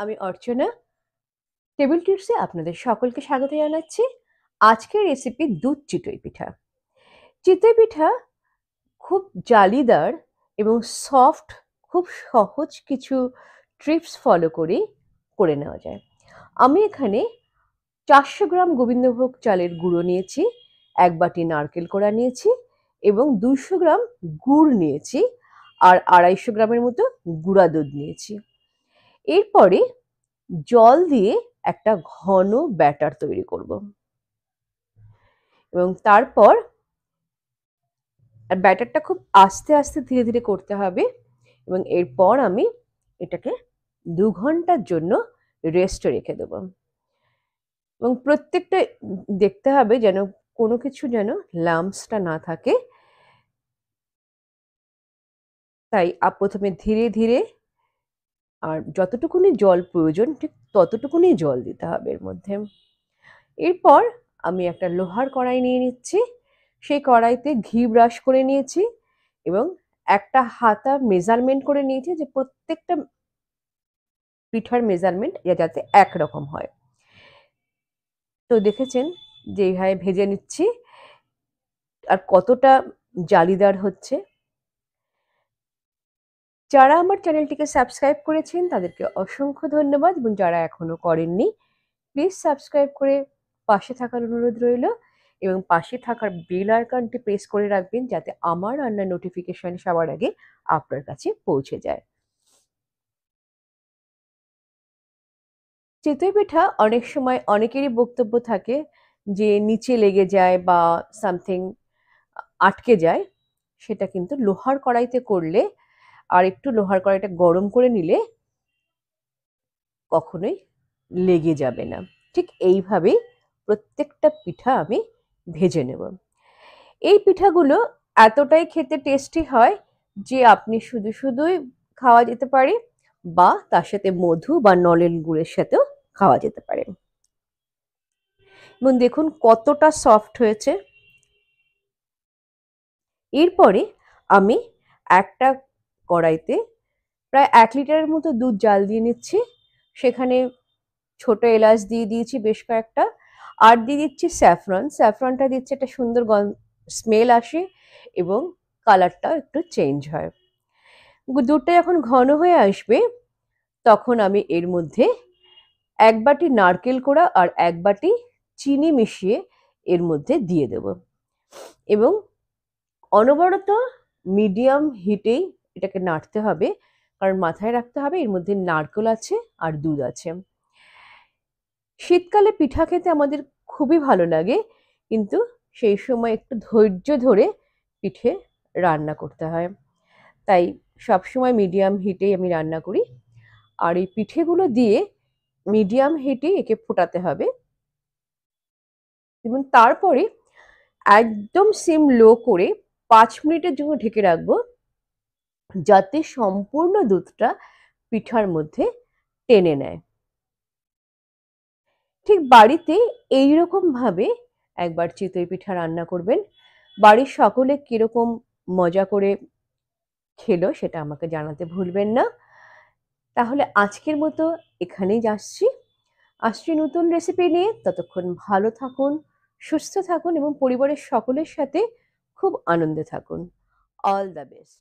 আমি অর্চনা। টেবিল টিপসে আপনাদের সকলকে স্বাগত জানাচ্ছি। আজকের রেসিপি দুধ চিতই পিঠা। চিতই পিঠা খুব জালিদার এবং সফট, খুব সহজ কিছু ট্রিপস ফলো করেই করে নেওয়া যায়। আমি এখানে 400 গ্রাম গোবিন্দভোগ চালের গুঁড়ো নিয়েছি, 1 বাটি নারকেল কোড়া নিয়েছি এবং 200 গ্রাম গুড় নিয়েছি আর 250 গ্রামের মতো গুঁড়া দুধ নিয়েছি। এরপরে জল দিয়ে একটা ঘন ব্যাটার তৈরি করব এবং তারপর ব্যাটারটা খুব আস্তে আস্তে ধীরে ধীরে করতে হবে এবং এরপর আমি এটাকে 2 ঘন্টার জন্য রেস্টে রেখে দেবো এবং প্রত্যেকটা দেখতে হবে যেন কোনো কিছু যেন লাম্পসটা না থাকে। তাই প্রথমে ধীরে ধীরে আর যতটুকুনি জল প্রয়োজন ঠিক ততটুকুনি জল দিতে হবে এর মধ্যে। এরপর আমি একটা লোহার কড়াই নিয়ে নিচ্ছি, সেই কড়াইতে ঘি ব্রাশ করে নিয়েছি এবং একটা হাতা মেজারমেন্ট করে নিয়েছি যে প্রত্যেকটা পিঠার মেজারমেন্ট যাতে একরকম হয়। তো দেখেছেন যে এইভাবে ভেজে নিচ্ছি আর কতটা জালিদার হচ্ছে। যারা আমার চ্যানেলটিকে সাবস্ক্রাইব করেছেন তাদেরকে অসংখ্য ধন্যবাদ এবং যারা এখনো করেননি প্লিজ সাবস্ক্রাইব করে পাশে থাকার অনুরোধ রইল এবং পাশে থাকার বেল আইকনটি প্রেস করে রাখবেন যাতে আমার রান্নার নোটিফিকেশন সবার আগে আপনার কাছে পৌঁছে যায়। চিতই পিঠা অনেক সময় অনেকেরই বক্তব্য থাকে যে নিচে লেগে যায় বা সামথিং আটকে যায়, সেটা কিন্তু লোহার কড়াইতে করলে আর একটু লোহার কড়াইটা গরম করে নিলে কখনোই লেগে যাবে না। ঠিক এইভাবেই প্রত্যেকটা পিঠা আমি ভেজে নেব। এই পিঠাগুলো এতটাই খেতে টেস্টি হয় যে আপনি শুধু শুধুই খাওয়া যেতে পারে বা তার সাথে মধু বা নলেন গুড়ের সাথেও খাওয়া যেতে পারে। এবং দেখুন কতটা সফট হয়েছে। এরপরে আমি একটা কড়াইতে প্রায় 1 লিটারের মতো দুধ জাল দিয়ে নিচ্ছি, সেখানে ছোট এলাচ দিয়ে দিয়েছি বেশ কয়েকটা আর দিয়ে দিচ্ছি স্যাফরন। স্যাফরনটা দিচ্ছে একটা সুন্দর স্মেল আসে এবং কালারটাও একটু চেঞ্জ হয়। দুধটা যখন ঘন হয়ে আসবে তখন আমি এর মধ্যে 1 বাটি নারকেল কোড়া আর 1 বাটি চিনি মিশিয়ে এর মধ্যে দিয়ে দেব এবং অনবরত মিডিয়াম হিটেই এটাকে নাড়তে হবে, কারণ মাথায় রাখতে হবে এর মধ্যে নারকেল আছে আর দুধ আছে। শীতকালে পিঠা খেতে আমাদের খুবই ভালো লাগে, কিন্তু সেই সময় একটু ধৈর্য ধরে পিঠে রান্না করতে হয়। তাই সবসময় মিডিয়াম হিটেই আমি রান্না করি আর এই পিঠেগুলো দিয়ে মিডিয়াম হিটে একে ফোটাতে হবে এবং তারপরে একদম সিম লো করে 5 মিনিটের জন্য ঢেকে রাখবো যাতে সম্পূর্ণ দুধটা পিঠার মধ্যে টেনে নেয়। ঠিক বাড়িতে এইরকম ভাবে একবার চিতই পিঠা রান্না করবেন। বাড়ির সকলে কিরকম মজা করে খেলো সেটা আমাকে জানাতে ভুলবেন না। তাহলে আজকের মতো এখানেই আসছি নতুন রেসিপি নিয়ে। ততক্ষণ ভালো থাকুন, সুস্থ থাকুন এবং পরিবারের সকলের সাথে খুব আনন্দে থাকুন। All the best.